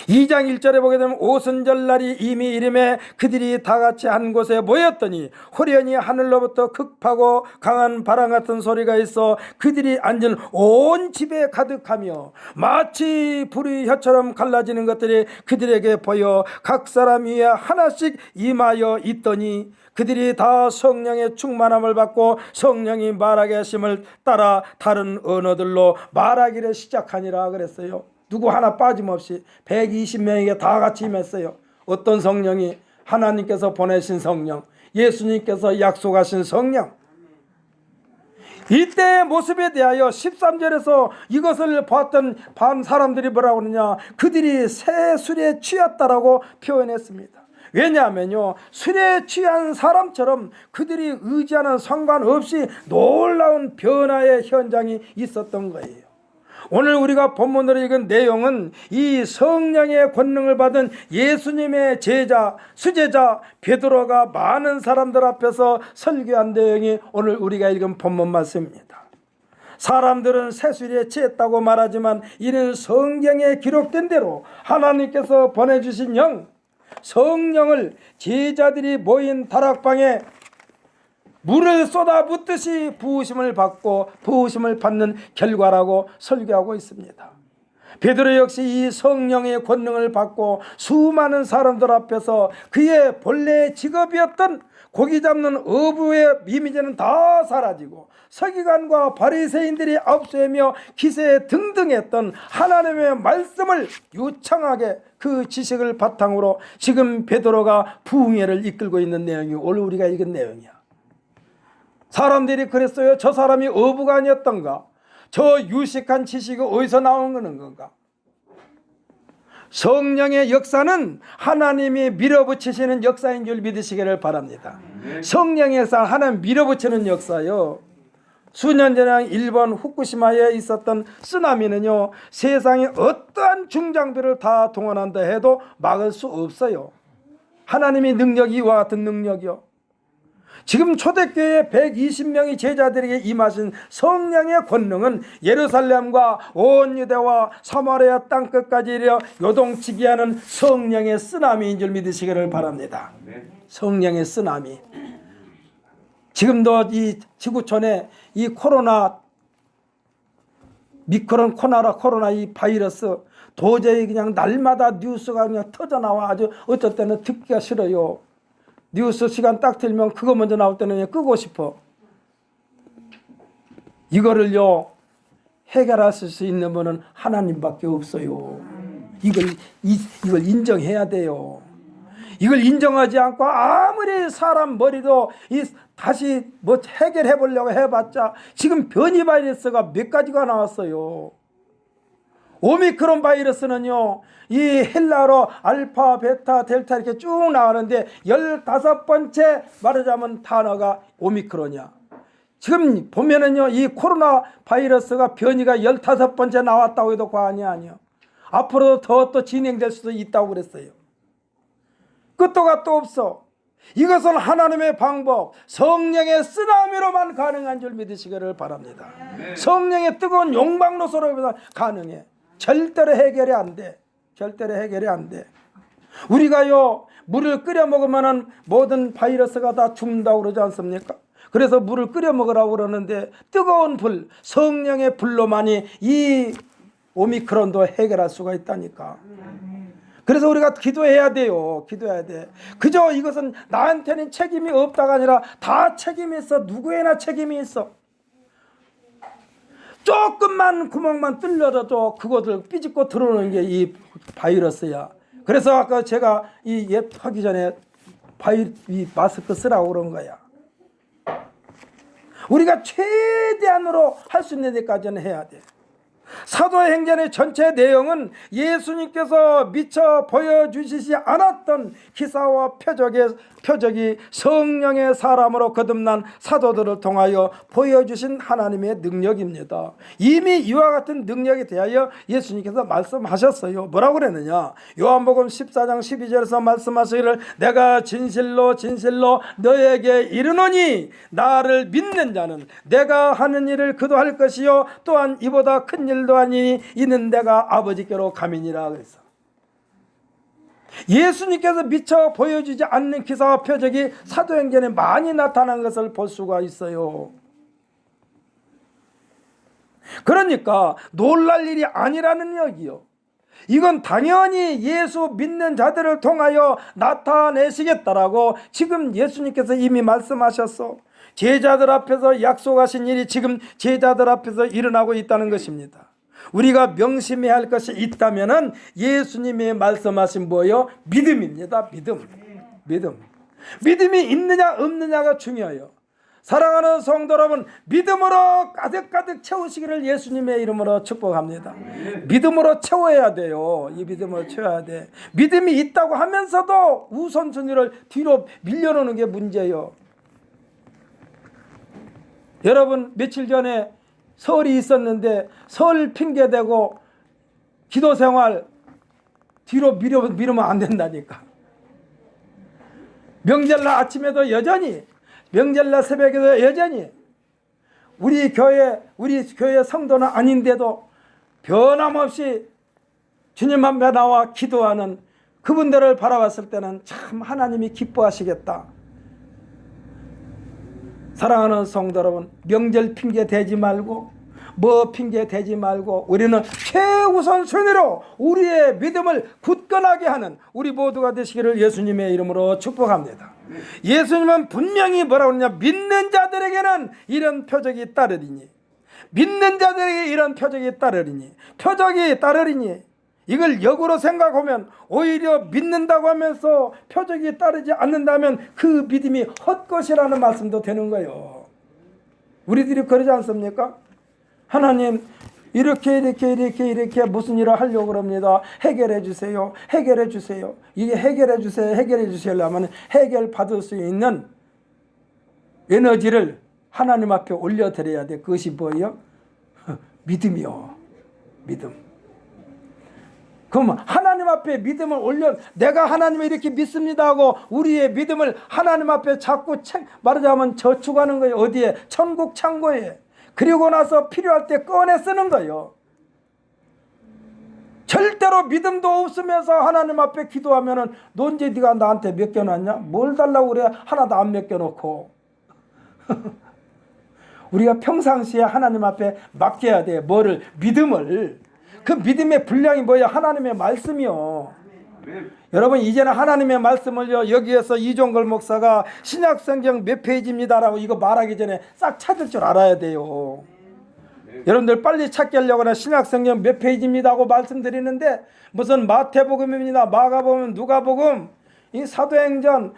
2장 1절에 보게 되면 오순절날이 이미 이름에 그들이 다 같이 한 곳에 모였더니 호련히 하늘로부터 급하고 강한 바람 같은 소리가 있어 그들이 앉은 온 집에 가득하며 마치 불의 혀처럼 갈라지는 것들이 그들에게 보여 각 사람 위에 하나씩 임하여 있더니 그들이 다 성령의 충만함을 받고 성령이 말하게 하심을 따라 다른 언어들로 말하기를 시작하니라 그랬어요. 누구 하나 빠짐없이 120명에게 다 같이 임했어요. 어떤 성령이? 하나님께서 보내신 성령, 예수님께서 약속하신 성령. 이때의 모습에 대하여 13절에서 이것을 봤던 반 사람들이 뭐라고 하느냐? 그들이 새 술에 취했다라고 표현했습니다. 왜냐하면요, 술에 취한 사람처럼 그들이 의지하는 상관없이 놀라운 변화의 현장이 있었던 거예요. 오늘 우리가 본문으로 읽은 내용은 이 성령의 권능을 받은 예수님의 제자, 수제자 베드로가 많은 사람들 앞에서 설교한 내용이 오늘 우리가 읽은 본문 말씀입니다. 사람들은 새술에 취했다고 말하지만 이는 성경에 기록된 대로 하나님께서 보내주신 영, 성령을 제자들이 모인 다락방에 물을 쏟아붓듯이 부으심을 받고 부으심을 받는 결과라고 설교하고 있습니다. 베드로 역시 이 성령의 권능을 받고 수많은 사람들 앞에서 그의 본래 직업이었던 고기 잡는 어부의 이미지는 다 사라지고 서기관과 바리새인들이 앞세우며 기세에 등등했던 하나님의 말씀을 유창하게 그 지식을 바탕으로 지금 베드로가 부흥회를 이끌고 있는 내용이 오늘 우리가 읽은 내용이야. 사람들이 그랬어요. 저 사람이 어부가 아니었던가? 저 유식한 지식이 어디서 나오는 건가? 성령의 역사는 하나님이 밀어붙이시는 역사인 줄 믿으시기를 바랍니다. 성령의 역사, 하나님 밀어붙이는 역사요. 수년 전에 일본 후쿠시마에 있었던 쓰나미는요, 세상에 어떠한 중장비를 다 동원한다 해도 막을 수 없어요. 하나님의 능력이 이와 같은 능력이요. 지금 초대교회 120명의 제자들에게 임하신 성령의 권능은 예루살렘과 온 유대와 사마리아 땅끝까지 이르러 요동치게 하는 성령의 쓰나미인 줄 믿으시기를 바랍니다. 성령의 쓰나미. 지금도 이 지구촌에 이 코로나 코로나 이 바이러스 도저히 그냥 날마다 뉴스가 그냥 터져나와 아주 어쩔 때는 듣기가 싫어요. 뉴스 시간 딱 들면 그거 먼저 나올 때는 그냥 끄고 싶어. 이거를요 해결하실 수 있는 분은 하나님밖에 없어요. 이걸 인정해야 돼요. 이걸 인정하지 않고 아무리 사람 머리도 다시 뭐 해결해 보려고 해봤자 지금 변이 바이러스가 몇 가지가 나왔어요. 오미크론 바이러스는요, 이 헬라어로 알파, 베타, 델타 이렇게 쭉 나오는데 15번째 말하자면 단어가 오미크론이야. 지금 보면은요, 이 코로나 바이러스가 변이가 15번째 나왔다고 해도 과언이 아니에요. 앞으로도 더 또 진행될 수도 있다고 그랬어요. 끝도 갓도 없어. 이것은 하나님의 방법, 성령의 쓰나미로만 가능한 줄 믿으시기를 바랍니다. 성령의 뜨거운 용광로서로 가능해. 절대로 해결이 안 돼. 절대로 해결이 안 돼. 우리가요 물을 끓여 먹으면은 모든 바이러스가 다 죽는다고 그러지 않습니까? 그래서 물을 끓여 먹으라고 그러는데 뜨거운 불, 성령의 불로만이 이 오미크론도 해결할 수가 있다니까. 그래서 우리가 기도해야 돼요. 기도해야 돼. 그저 이것은 나한테는 책임이 없다가 아니라 다 책임이 있어. 누구에나 책임이 있어. 조금만 구멍만 뚫려도 그것을 삐집고 들어오는 게 이 바이러스야. 그래서 아까 제가 이 하기 전에 이 마스크 쓰라고 그런 거야. 우리가 최대한으로 할 수 있는 데까지는 해야 돼. 사도행전의 전체 내용은 예수님께서 미처 보여주시지 않았던 기사와 표적이 성령의 사람으로 거듭난 사도들을 통하여 보여주신 하나님의 능력입니다. 이미 이와 같은 능력에 대하여 예수님께서 말씀하셨어요. 뭐라고 그랬느냐? 요한복음 14장 12절에서 말씀하시기를 내가 진실로 진실로 너에게 이르노니 나를 믿는 자는 내가 하는 일을 그도 할 것이요 또한 이보다 큰 일도 하니 이는 내가 아버지께로 감이니라 그랬어. 예수님께서 미처 보여주지 않는 기사와 표적이 사도행전에 많이 나타난 것을 볼 수가 있어요. 그러니까 놀랄 일이 아니라는 얘기요. 이건 당연히 예수 믿는 자들을 통하여 나타내시겠다라고 지금 예수님께서 이미 말씀하셨어. 제자들 앞에서 약속하신 일이 지금 제자들 앞에서 일어나고 있다는 것입니다. 우리가 명심해야 할 것이 있다면은 예수님이 말씀하신 뭐예요? 믿음입니다. 믿음. 믿음이 있느냐 없느냐가 중요해요. 사랑하는 성도 여러분, 믿음으로 가득가득 채우시기를 예수님의 이름으로 축복합니다. 믿음으로 채워야 돼요. 이 믿음으로 채워야 돼. 믿음이 있다고 하면서도 우선순위를 뒤로 밀려놓는 게 문제예요. 여러분, 며칠 전에 설이 있었는데 설 핑계대고 기도생활 뒤로 미루면 안 된다니까. 명절날 아침에도 여전히, 명절날 새벽에도 여전히 우리 교회 성도는 아닌데도 변함없이 주님 앞에 나와 기도하는 그분들을 바라봤을 때는 참 하나님이 기뻐하시겠다. 사랑하는 성도 여러분, 명절 핑계 대지 말고 뭐 핑계 대지 말고 우리는 최우선 순위로 우리의 믿음을 굳건하게 하는 우리 모두가 되시기를 예수님의 이름으로 축복합니다. 예수님은 분명히 뭐라고 하느냐? 믿는 자들에게는 이런 표적이 따르리니, 믿는 자들에게 이런 표적이 따르리니, 표적이 따르리니, 이걸 역으로 생각하면 오히려 믿는다고 하면서 표적이 따르지 않는다면 그 믿음이 헛것이라는 말씀도 되는 거예요. 우리들이 그러지 않습니까? 하나님 이렇게 무슨 일을 하려고 그럽니다. 해결해 주세요. 이게 해결해 주세요 하면 해결 받을 수 있는 에너지를 하나님 앞에 올려드려야 돼. 그것이 뭐예요? 믿음이요. 믿음. 그럼 하나님 앞에 믿음을 올려, 내가 하나님을 이렇게 믿습니다 하고 우리의 믿음을 하나님 앞에 자꾸 말하자면 저축하는 거예요. 어디에? 천국 창고에. 그리고 나서 필요할 때 꺼내 쓰는 거예요. 절대로 믿음도 없으면서 하나님 앞에 기도하면은 너 언제 네가 나한테 맡겨놨냐? 뭘 달라고 그래? 하나도 안 맡겨놓고. 우리가 평상시에 하나님 앞에 맡겨야 돼. 뭐를? 믿음을. 그 믿음의 분량이 뭐야? 하나님의 말씀이요. 여러분, 이제는 하나님의 말씀을요, 여기에서 이종걸 목사가 신약성경 몇 페이지입니다라고 이거 말하기 전에 싹 찾을 줄 알아야 돼요. 여러분들 빨리 찾게 하려고 하나 신약성경 몇 페이지입니다 하고 말씀드리는데 무슨 마태복음입니다, 마가복음, 누가복음, 이 사도행전,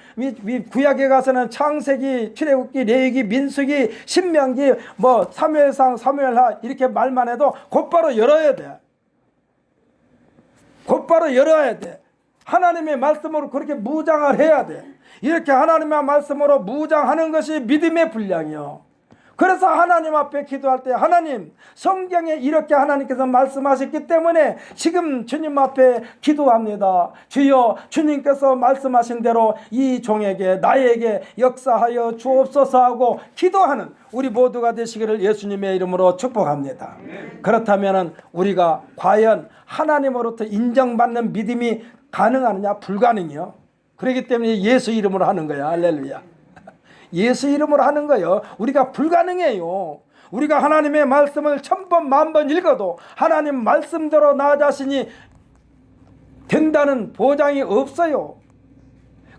구약에 가서는 창세기, 출애굽기, 레위기, 민수기, 신명기, 뭐 사무엘상, 사무엘하 이렇게 말만 해도 곧바로 열어야 돼. 곧바로 열어야 돼. 하나님의 말씀으로 그렇게 무장을 해야 돼. 이렇게 하나님의 말씀으로 무장하는 것이 믿음의 분량이요. 그래서 하나님 앞에 기도할 때 하나님, 성경에 이렇게 하나님께서 말씀하셨기 때문에 지금 주님 앞에 기도합니다. 주여, 주님께서 말씀하신 대로 이 종에게, 나에게 역사하여 주옵소서 하고 기도하는 우리 모두가 되시기를 예수님의 이름으로 축복합니다. 그렇다면 우리가 과연 하나님으로부터 인정받는 믿음이 가능하느냐? 불가능이요. 그렇기 때문에 예수 이름으로 하는 거야. 할렐루야. 예수 이름으로 하는 거예요. 우리가 불가능해요. 우리가 하나님의 말씀을 1000번, 10,000번 읽어도 하나님 말씀대로 나 자신이 된다는 보장이 없어요.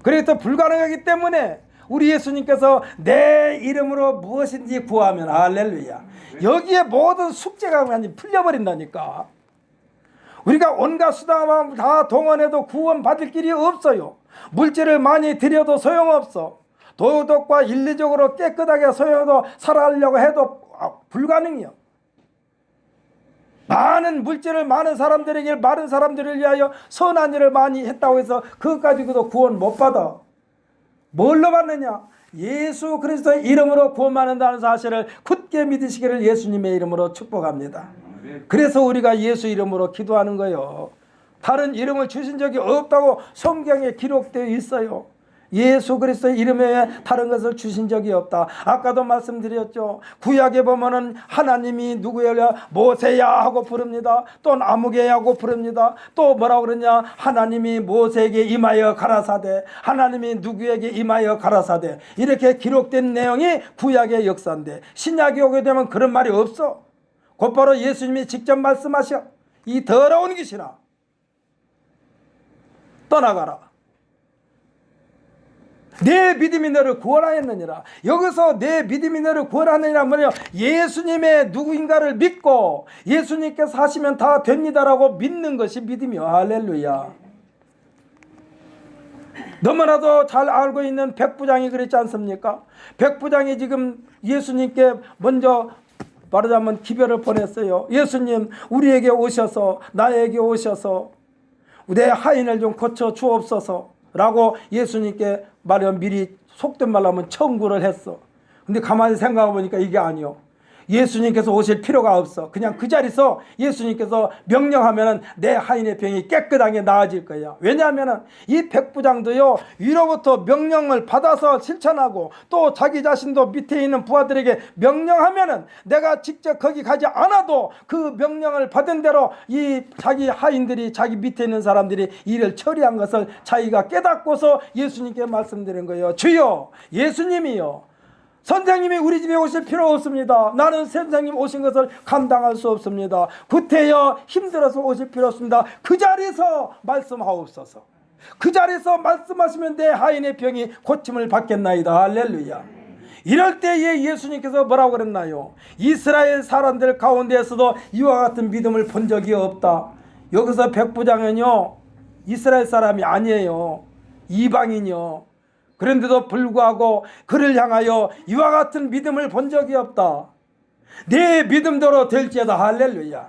그래서 불가능하기 때문에 우리 예수님께서 내 이름으로 무엇인지 구하면, 할렐루야, 여기에 모든 숙제가 완전히 풀려버린다니까. 우리가 온갖 수단을 다 동원해도 구원 받을 길이 없어요. 물질을 많이 들여도 소용없어. 도덕과 인리적으로 깨끗하게 소유도 살아가려고 해도 불가능이요. 많은 물질을 많은 사람들에게, 많은 사람들을 위하여 선한 일을 많이 했다고 해서 그것 가지고도 구원 못 받아. 뭘로 받느냐? 예수 그리스도의 이름으로 구원받는다는 사실을 굳게 믿으시기를 예수님의 이름으로 축복합니다. 그래서 우리가 예수 이름으로 기도하는 거예요. 다른 이름을 주신 적이 없다고 성경에 기록되어 있어요. 예수 그리스도의 이름에 다른 것을 주신 적이 없다. 아까도 말씀드렸죠. 구약에 보면은 하나님이 누구예요? 모세야 하고 부릅니다. 또 나무게 하고 부릅니다. 또 뭐라고 그러냐? 하나님이 모세에게 임하여 가라사대, 하나님이 누구에게 임하여 가라사대, 이렇게 기록된 내용이 구약의 역사인데 신약에 오게 되면 그런 말이 없어. 곧바로 예수님이 직접 말씀하셔. 이 더러운 귀신아, 떠나가라. 내 믿음이 너를 구원하였느니라. 여기서 내 믿음이 너를 구원하느니라 뭐냐? 예수님의 누구인가를 믿고 예수님께서 하시면 다 됩니다라고 믿는 것이 믿음이요. 할렐루야. 너무나도 잘 알고 있는 백부장이 그랬지 않습니까? 백부장이 지금 예수님께 먼저 말하자면 기별을 보냈어요. 예수님, 우리에게 오셔서, 나에게 오셔서 내 하인을 좀 고쳐 주옵소서 라고 예수님께 말하면 미리 속된 말로 하면 청구를 했어. 근데 가만히 생각해 보니까 이게 아니요. 예수님께서 오실 필요가 없어. 그냥 그 자리에서 예수님께서 명령하면 내 하인의 병이 깨끗하게 나아질 거야. 왜냐하면 이 백부장도요, 위로부터 명령을 받아서 실천하고 또 자기 자신도 밑에 있는 부하들에게 명령하면 내가 직접 거기 가지 않아도 그 명령을 받은 대로 이 자기 하인들이, 자기 밑에 있는 사람들이 일을 처리한 것을 자기가 깨닫고서 예수님께 말씀드린 거예요. 주여, 예수님이요, 선생님이 우리 집에 오실 필요 없습니다. 나는 선생님 오신 것을 감당할 수 없습니다. 구태여 힘들어서 오실 필요 없습니다. 그 자리에서 말씀하옵소서. 그 자리에서 말씀하시면 내 하인의 병이 고침을 받겠나이다. 할렐루야. 이럴 때에 예수님께서 뭐라고 그랬나요? 이스라엘 사람들 가운데에서도 이와 같은 믿음을 본 적이 없다. 여기서 백부장은요, 이스라엘 사람이 아니에요. 이방인이요. 그런데도 불구하고 그를 향하여 이와 같은 믿음을 본 적이 없다. 내 믿음대로 될지어다. 할렐루야.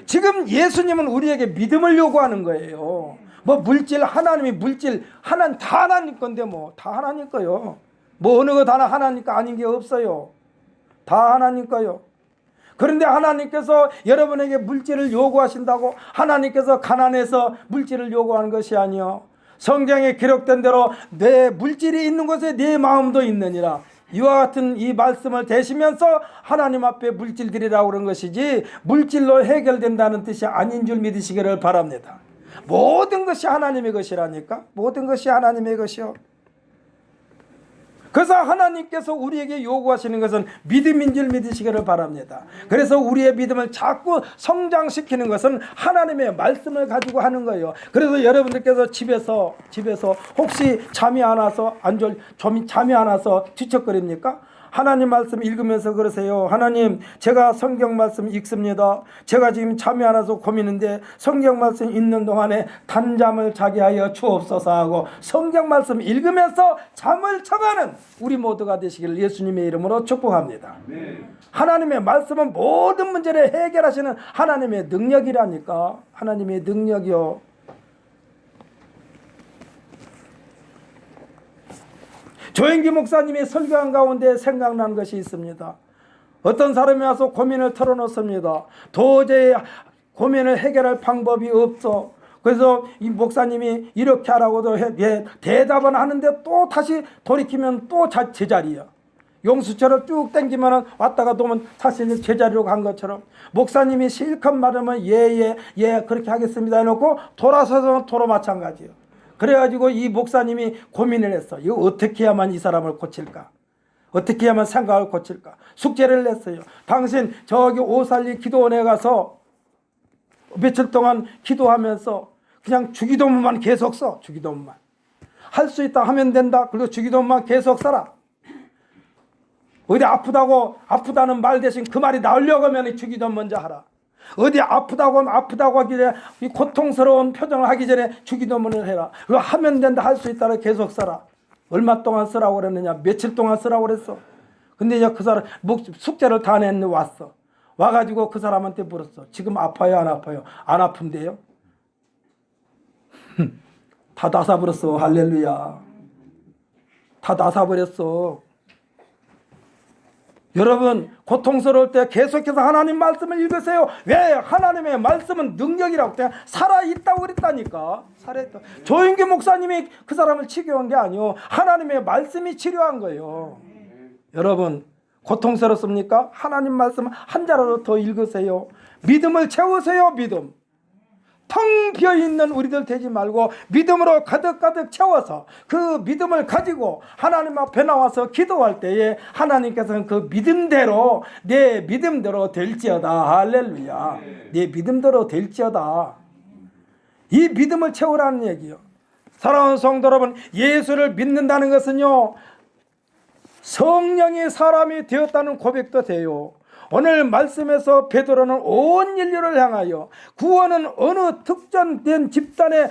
지금 예수님은 우리에게 믿음을 요구하는 거예요. 뭐 물질, 하나님이 물질, 하나님 다 하나님 건데 뭐 다 하나님 거요. 뭐 어느 것 하나 하나님 거 아닌 게 없어요. 다 하나님 거요. 그런데 하나님께서 여러분에게 물질을 요구하신다고 하나님께서 가난해서 물질을 요구하는 것이 아니요, 성경에 기록된 대로 내 물질이 있는 곳에 내 마음도 있느니라. 이와 같은 이 말씀을 대시면서 하나님 앞에 물질 드리라고 그런 것이지 물질로 해결된다는 뜻이 아닌 줄 믿으시기를 바랍니다. 모든 것이 하나님의 것이라니까. 모든 것이 하나님의 것이요. 그래서 하나님께서 우리에게 요구하시는 것은 믿음인 줄 믿으시기를 바랍니다. 그래서 우리의 믿음을 자꾸 성장시키는 것은 하나님의 말씀을 가지고 하는 거예요. 그래서 여러분들께서 집에서 혹시 잠이 안 와서 잠이 안 와서 뒤척거립니까? 하나님 말씀 읽으면서 그러세요. 하나님, 제가 성경 말씀 읽습니다. 제가 지금 잠이 안 와서 고민인데 성경 말씀 읽는 동안에 단잠을 자게 하여 주옵소서 하고 성경 말씀 읽으면서 잠을 청하는 우리 모두가 되시기를 예수님의 이름으로 축복합니다. 하나님의 말씀은 모든 문제를 해결하시는 하나님의 능력이라니까. 하나님의 능력이요. 조영기 목사님이 설교한 가운데 생각난 것이 있습니다. 어떤 사람이 와서 고민을 털어놓습니다. 도저히 고민을 해결할 방법이 없어. 그래서 이 목사님이 이렇게 하라고도 대답은 하는데 또 다시 돌이키면 또 제자리야. 용수철을 쭉 당기면 왔다가 도면 다시 제자리로 간 것처럼 목사님이 실컷 말하면 예 그렇게 하겠습니다 해놓고 돌아서서 도로 마찬가지예요. 그래가지고 이 목사님이 고민을 했어. 이거 어떻게 해야만 이 사람을 고칠까? 어떻게 해야만 생각을 고칠까? 숙제를 냈어요. 당신 저기 오살리 기도원에 가서 며칠 동안 기도하면서 그냥 주기도문만 계속 써. 주기도문만. 할 수 있다 하면 된다. 그리고 주기도문만 계속 써라. 어디 아프다는 말 대신 그 말이 나오려고 하면 주기도문 먼저 하라. 어디 아프다고 하기 전에 이 고통스러운 표정을 하기 전에 주기도문을 해라. 그거 하면 된다, 할 수 있다, 계속 써라. 얼마 동안 쓰라고 그랬느냐? 며칠 동안 쓰라고 그랬어. 근데 이제 그 사람 숙제를 다 냈는데 왔어. 와가지고 그 사람한테 물었어. 지금 아파요, 안 아파요? 안 아픈데요? 다 나사버렸어. 할렐루야. 다 나사버렸어. 여러분, 고통스러울 때 계속해서 하나님 말씀을 읽으세요. 왜? 하나님의 말씀은 능력이라고. 살아있다고 그랬다니까. 살아있다. 조영기 목사님이 그 사람을 치료한 게 아니요, 하나님의 말씀이 치료한 거예요. 여러분, 고통스럽습니까? 하나님 말씀 한 자라도 더 읽으세요. 믿음을 채우세요. 믿음. 텅 비어있는 우리들 되지 말고 믿음으로 가득가득 채워서 그 믿음을 가지고 하나님 앞에 나와서 기도할 때에 하나님께서는 그 믿음대로 내 믿음대로 될지어다. 할렐루야. 내 믿음대로 될지어다. 이 믿음을 채우라는 얘기요. 사랑하는 성도 여러분, 예수를 믿는다는 것은요, 성령이 사람이 되었다는 고백도 돼요. 오늘 말씀에서 베드로는 온 인류를 향하여 구원은 어느 특정된 집단의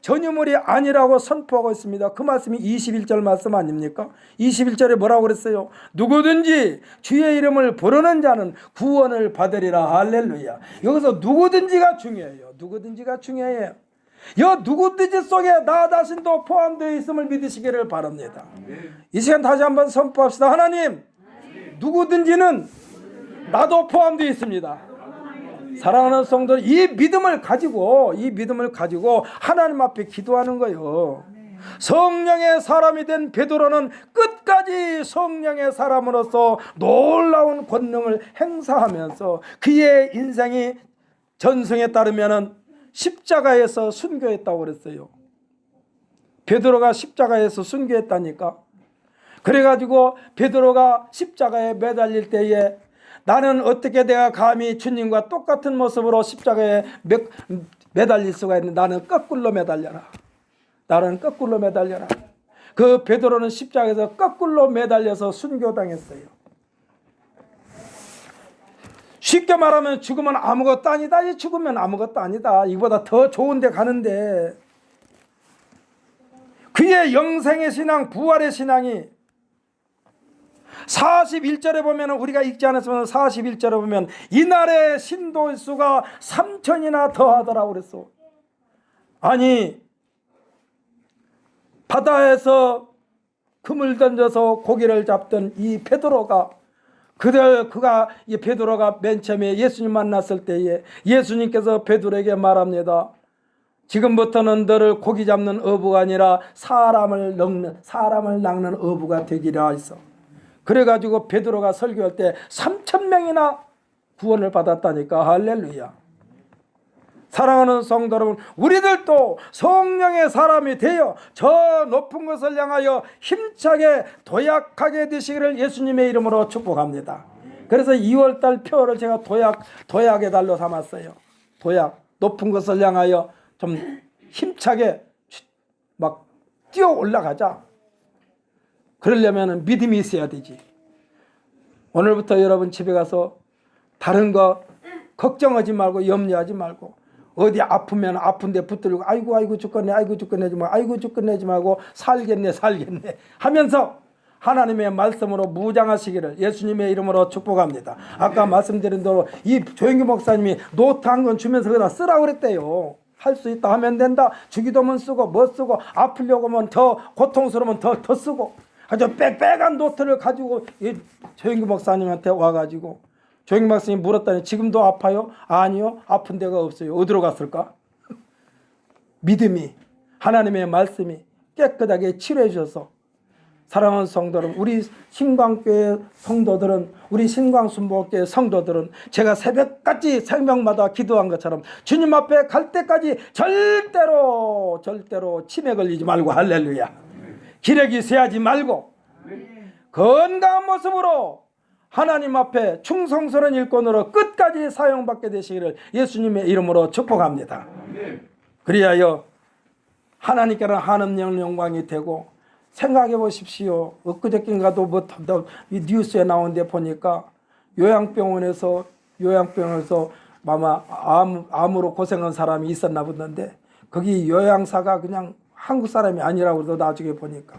전유물이 아니라고 선포하고 있습니다. 그 말씀이 21절 말씀 아닙니까? 21절에 뭐라고 그랬어요? 누구든지 주의 이름을 부르는 자는 구원을 받으리라. 할렐루야. 여기서 누구든지가 중요해요. 누구든지가 중요해요. 이 누구든지 속에 나 자신도 포함되어 있음을 믿으시기를 바랍니다. 이 시간 다시 한번 선포합시다. 하나님, 누구든지는 나도 포함되어 있습니다. 사랑하는 성도, 이 믿음을 가지고 하나님 앞에 기도하는 거예요. 성령의 사람이 된 베드로는 끝까지 성령의 사람으로서 놀라운 권능을 행사하면서 그의 인생이 전승에 따르면 십자가에서 순교했다고 그랬어요. 베드로가 십자가에서 순교했다니까. 그래가지고 베드로가 십자가에 매달릴 때에 나는 어떻게 내가 감히 주님과 똑같은 모습으로 십자가에 매달릴 수가 있는데 나는 거꾸로 매달려라. 나는 거꾸로 매달려라. 그 베드로는 십자가에서 거꾸로 매달려서 순교당했어요. 쉽게 말하면 죽으면 아무것도 아니다. 이 죽으면 아무것도 아니다. 이보다 더 좋은 데 가는데 그의 영생의 신앙, 부활의 신앙이 41절에 보면, 우리가 읽지 않았으면 41절에 보면 이날의 신도수가 3,000이나 더하더라고 그랬어. 아니, 바다에서 금을 던져서 고기를 잡던 이 베드로가 그가 베드로가 맨 처음에 예수님 만났을 때에 예수님께서 베드로에게 말합니다. 지금부터는 너를 고기 잡는 어부가 아니라 사람을 낚는 어부가 되기라 했어. 그래가지고 베드로가 설교할 때 3,000명이나 구원을 받았다니까. 할렐루야. 사랑하는 성도 여러분, 우리들도 성령의 사람이 되어 저 높은 것을 향하여 힘차게 도약하게 되시기를 예수님의 이름으로 축복합니다. 그래서 2월달 표를 제가 도약의 달로 삼았어요. 도약, 높은 것을 향하여 좀 힘차게 막 뛰어 올라가자. 그러려면 믿음이 있어야 되지. 오늘부터 여러분 집에 가서 다른 거 걱정하지 말고 염려하지 말고 어디 아프면 아픈데 붙들고 아이고 죽겠네 아이고 죽겠네 말고 살겠네 하면서 하나님의 말씀으로 무장하시기를 예수님의 이름으로 축복합니다. 아까 말씀드린 대로 이 조영규 목사님이 노트 한 권 주면서 그다 쓰라고 그랬대요. 할 수 있다 하면 된다. 주기도문 쓰고 뭐 쓰고 아프려고 하면 더 고통스러우면 더 쓰고 아주 빽빽한 노트를 가지고 이 조영규 목사님한테 와가지고 조영규 목사님 물었더니 지금도 아파요? 아니요. 아픈 데가 없어요. 어디로 갔을까? 믿음이 하나님의 말씀이 깨끗하게 치료해 주셔서 사랑하는 성도 여러분, 우리 신광교회 성도들은 우리 신광순복교회 성도들은 제가 새벽까지 생명마다 기도한 것처럼 주님 앞에 갈 때까지 절대로 치매 걸리지 말고 할렐루야. 기력이 쇠하지 말고 건강한 모습으로 하나님 앞에 충성스러운 일꾼으로 끝까지 사용받게 되시기를 예수님의 이름으로 축복합니다. 그리하여 하나님께는 한음령 영광이 되고 생각해 보십시오. 엊그저께인가도 이 뉴스에 나온 데 보니까 요양병원에서 아마 암으로 고생한 사람이 있었나 보던데 거기 요양사가 그냥 한국 사람이 아니라고 그러더 나중에 보니까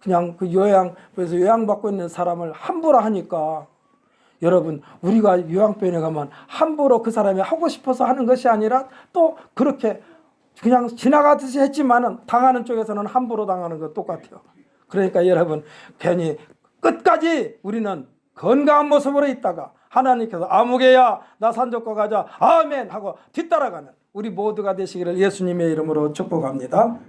그냥 그래서 요양받고 있는 사람을 함부로 하니까 여러분 우리가 요양병원에 가면 함부로 그 사람이 하고 싶어서 하는 것이 아니라 또 그렇게 그냥 지나가듯이 했지만은 당하는 쪽에서는 함부로 당하는 것 똑같아요. 그러니까 여러분 괜히 끝까지 우리는 건강한 모습으로 있다가 하나님께서 아무개야 나 산적과 가자 아멘 하고 뒤따라가는 우리 모두가 되시기를 예수님의 이름으로 축복합니다.